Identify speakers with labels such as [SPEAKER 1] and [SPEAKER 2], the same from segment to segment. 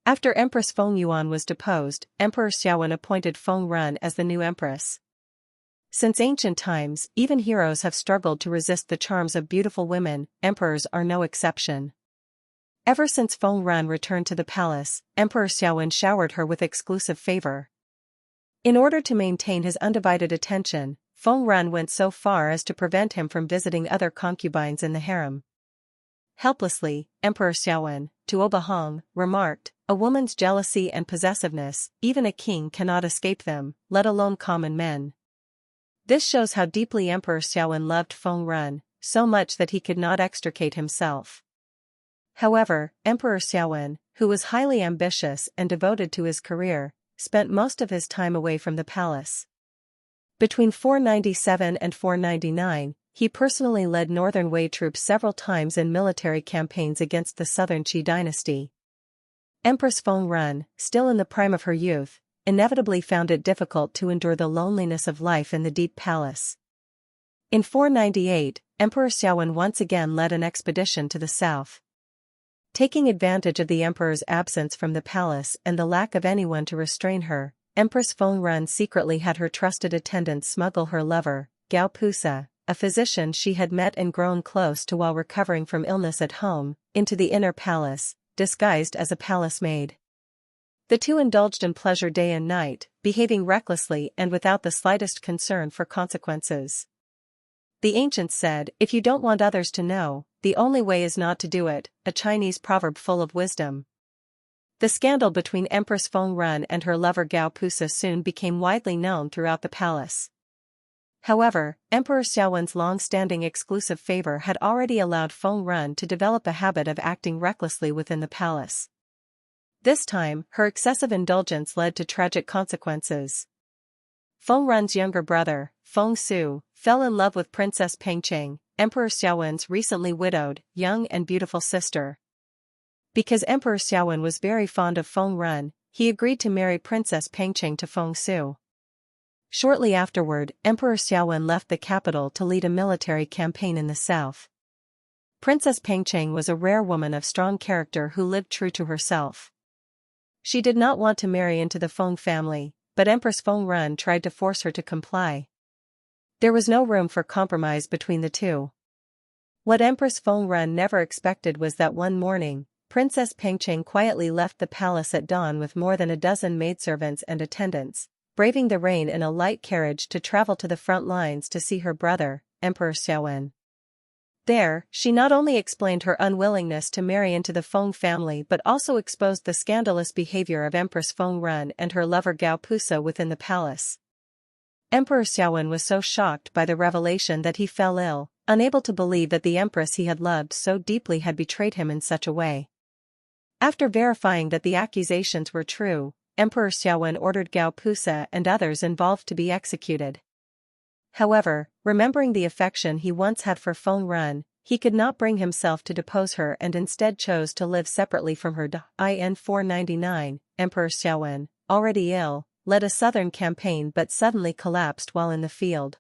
[SPEAKER 1] After Empress Feng Yuan was deposed, Emperor Xiaowen appointed Feng Run as the new empress. Since ancient times, even heroes have struggled to resist the charms of beautiful women, emperors are no exception. Ever since Feng Run returned to the palace, Emperor Xiaowen showered her with exclusive favor. In order to maintain his undivided attention, Feng Run went so far as to prevent him from visiting other concubines in the harem. Helplessly, Emperor Xiaowen, Tuoba remarked, "A woman's jealousy and possessiveness, even a king cannot escape them, let alone common men." This shows how deeply Emperor Xiaowen loved Feng Run, so much that he could not extricate himself. However, Emperor Xiaowen, who was highly ambitious and devoted to his career, spent most of his time away from the palace. Between 497 and 499, he personally led Northern Wei troops several times in military campaigns against the Southern Qi dynasty. Empress Feng Run, still in the prime of her youth, inevitably found it difficult to endure the loneliness of life in the deep palace. In 498, Emperor Xiaowen once again led an expedition to the south. Taking advantage of the emperor's absence from the palace and the lack of anyone to restrain her, Empress Feng Run secretly had her trusted attendant smuggle her lover, Gao Pusa, a physician she had met and grown close to while recovering from illness at home, into the inner palace, disguised as a palace maid. The two indulged in pleasure day and night, behaving recklessly and without the slightest concern for consequences. The ancients said, "If you don't want others to know, the only way is not to do it," a Chinese proverb full of wisdom. The scandal between Empress Feng Run and her lover Gao Pusa soon became widely known throughout the palace. However, Emperor Xiaowen's long-standing exclusive favor had already allowed Feng Run to develop a habit of acting recklessly within the palace. This time, her excessive indulgence led to tragic consequences. Feng Run's younger brother, Feng Su, fell in love with Princess Pengcheng, Emperor Xiaowen's recently widowed, young and beautiful sister. Because Emperor Xiaowen was very fond of Feng Run, he agreed to marry Princess Pengcheng to Feng Su. Shortly afterward, Emperor Xiaowen left the capital to lead a military campaign in the south. Princess Pengcheng was a rare woman of strong character who lived true to herself. She did not want to marry into the Feng family, but Empress Feng Run tried to force her to comply. There was no room for compromise between the two. What Empress Feng Run never expected was that one morning, Princess Pengcheng quietly left the palace at dawn with more than a dozen maidservants and attendants, braving the rain in a light carriage to travel to the front lines to see her brother, Emperor Xiaowen. There, she not only explained her unwillingness to marry into the Feng family but also exposed the scandalous behavior of Empress Feng Run and her lover Gao Pusa within the palace. Emperor Xiaowen was so shocked by the revelation that he fell ill, unable to believe that the empress he had loved so deeply had betrayed him in such a way. After verifying that the accusations were true, Emperor Xiaowen ordered Gao Pusa and others involved to be executed. However, remembering the affection he once had for Feng Run, he could not bring himself to depose her and instead chose to live separately from her. In 499, Emperor Xiaowen, already ill, led a southern campaign but suddenly collapsed while in the field.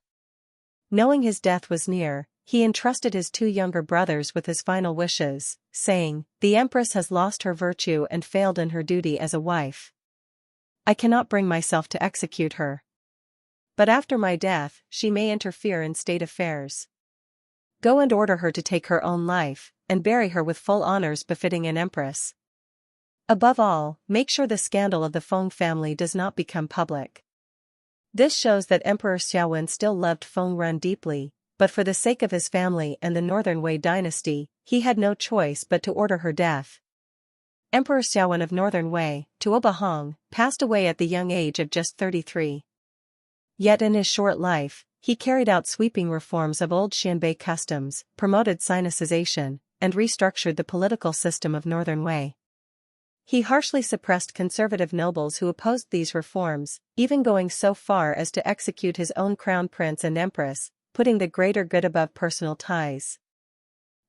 [SPEAKER 1] Knowing his death was near, he entrusted his two younger brothers with his final wishes, saying, "The empress has lost her virtue and failed in her duty as a wife. I cannot bring myself to execute her. But after my death, she may interfere in state affairs. Go and order her to take her own life, and bury her with full honors befitting an empress. Above all, make sure the scandal of the Feng family does not become public." This shows that Emperor Xiaowen still loved Feng Run deeply, but for the sake of his family and the Northern Wei dynasty, he had no choice but to order her death. Emperor Xiaowen of Northern Wei, Tuoba, passed away at the young age of just 33. Yet in his short life, he carried out sweeping reforms of old Xianbei customs, promoted Sinicization, and restructured the political system of Northern Wei. He harshly suppressed conservative nobles who opposed these reforms, even going so far as to execute his own crown prince and empress, putting the greater good above personal ties.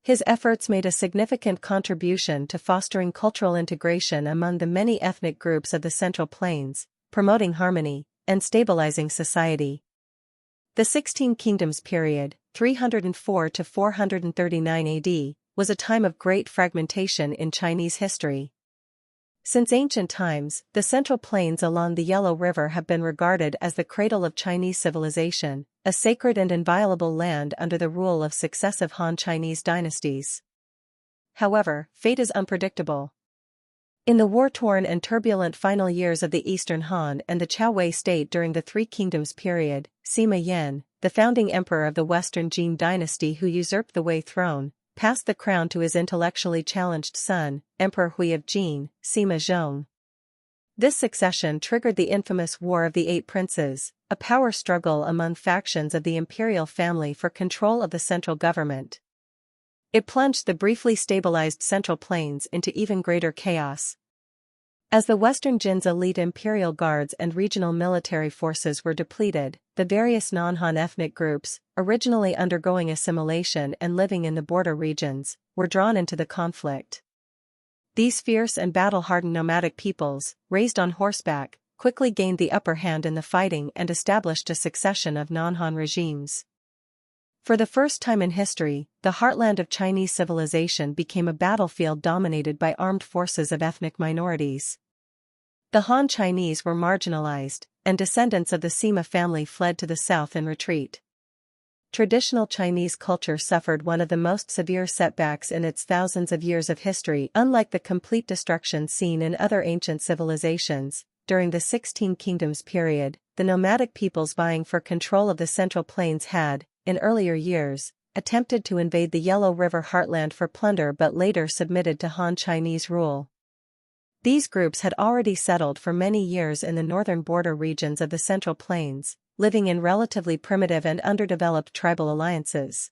[SPEAKER 1] His efforts made a significant contribution to fostering cultural integration among the many ethnic groups of the Central Plains, promoting harmony, and stabilizing society. The 16 Kingdoms period, 304 to 439 AD, was a time of great fragmentation in Chinese history. Since ancient times, the central plains along the Yellow River have been regarded as the cradle of Chinese civilization, a sacred and inviolable land under the rule of successive Han Chinese dynasties. However, fate is unpredictable. In the war-torn and turbulent final years of the Eastern Han and the Xiaowen state during the Three Kingdoms period, Sima Yan, the founding emperor of the Western Jin dynasty who usurped the Wei throne, passed the crown to his intellectually challenged son, Emperor Hui of Jin, Sima Zhong. This succession triggered the infamous War of the Eight Princes, a power struggle among factions of the imperial family for control of the central government. It plunged the briefly stabilized Central Plains into even greater chaos. As the Western Jin's elite imperial guards and regional military forces were depleted, the various non-Han ethnic groups, originally undergoing assimilation and living in the border regions, were drawn into the conflict. These fierce and battle-hardened nomadic peoples, raised on horseback, quickly gained the upper hand in the fighting and established a succession of non-Han regimes. For the first time in history, the heartland of Chinese civilization became a battlefield dominated by armed forces of ethnic minorities. The Han Chinese were marginalized, and descendants of the Sima family fled to the south in retreat. Traditional Chinese culture suffered one of the most severe setbacks in its thousands of years of history. Unlike the complete destruction seen in other ancient civilizations, during the 16 Kingdoms period, the nomadic peoples vying for control of the Central Plains had, in earlier years, attempted to invade the Yellow River heartland for plunder but later submitted to Han Chinese rule. These groups had already settled for many years in the northern border regions of the Central Plains, living in relatively primitive and underdeveloped tribal alliances.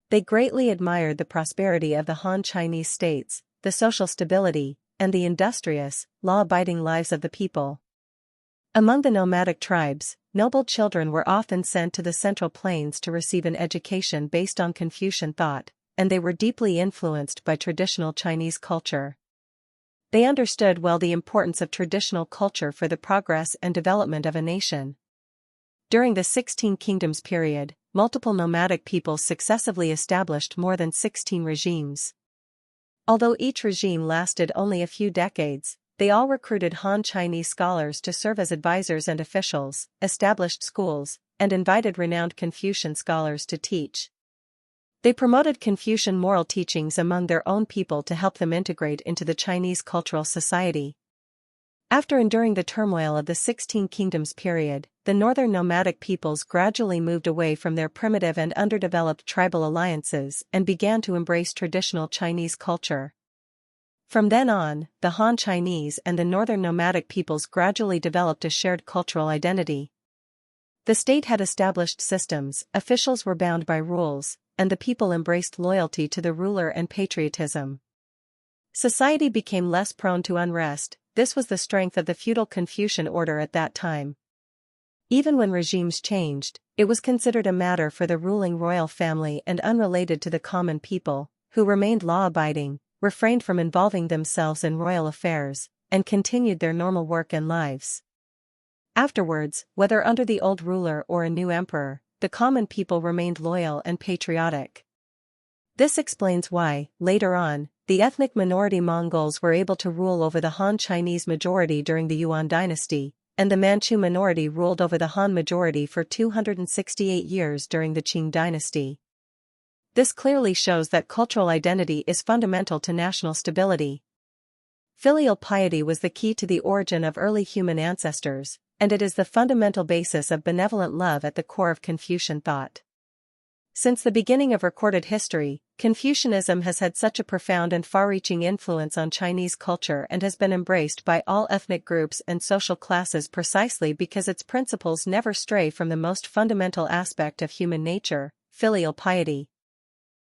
[SPEAKER 1] They greatly admired the prosperity of the Han Chinese states, the social stability, and the industrious, law-abiding lives of the people. Among the nomadic tribes, noble children were often sent to the Central Plains to receive an education based on Confucian thought, and they were deeply influenced by traditional Chinese culture. They understood well the importance of traditional culture for the progress and development of a nation. During the 16 Kingdoms period, multiple nomadic peoples successively established more than 16 regimes. Although each regime lasted only a few decades, they all recruited Han Chinese scholars to serve as advisors and officials, established schools, and invited renowned Confucian scholars to teach. They promoted Confucian moral teachings among their own people to help them integrate into the Chinese cultural society. After enduring the turmoil of the 16 Kingdoms period, the northern nomadic peoples gradually moved away from their primitive and underdeveloped tribal alliances and began to embrace traditional Chinese culture. From then on, the Han Chinese and the northern nomadic peoples gradually developed a shared cultural identity. The state had established systems, officials were bound by rules, and the people embraced loyalty to the ruler and patriotism. Society became less prone to unrest. This was the strength of the feudal Confucian order at that time. Even when regimes changed, it was considered a matter for the ruling royal family and unrelated to the common people, who remained law-abiding, refrained from involving themselves in royal affairs, and continued their normal work and lives. Afterwards, whether under the old ruler or a new emperor, the common people remained loyal and patriotic. This explains why, later on, the ethnic minority Mongols were able to rule over the Han Chinese majority during the Yuan dynasty, and the Manchu minority ruled over the Han majority for 268 years during the Qing dynasty. This clearly shows that cultural identity is fundamental to national stability. Filial piety was the key to the origin of early human ancestors, and it is the fundamental basis of benevolent love at the core of Confucian thought. Since the beginning of recorded history, Confucianism has had such a profound and far-reaching influence on Chinese culture and has been embraced by all ethnic groups and social classes precisely because its principles never stray from the most fundamental aspect of human nature, filial piety.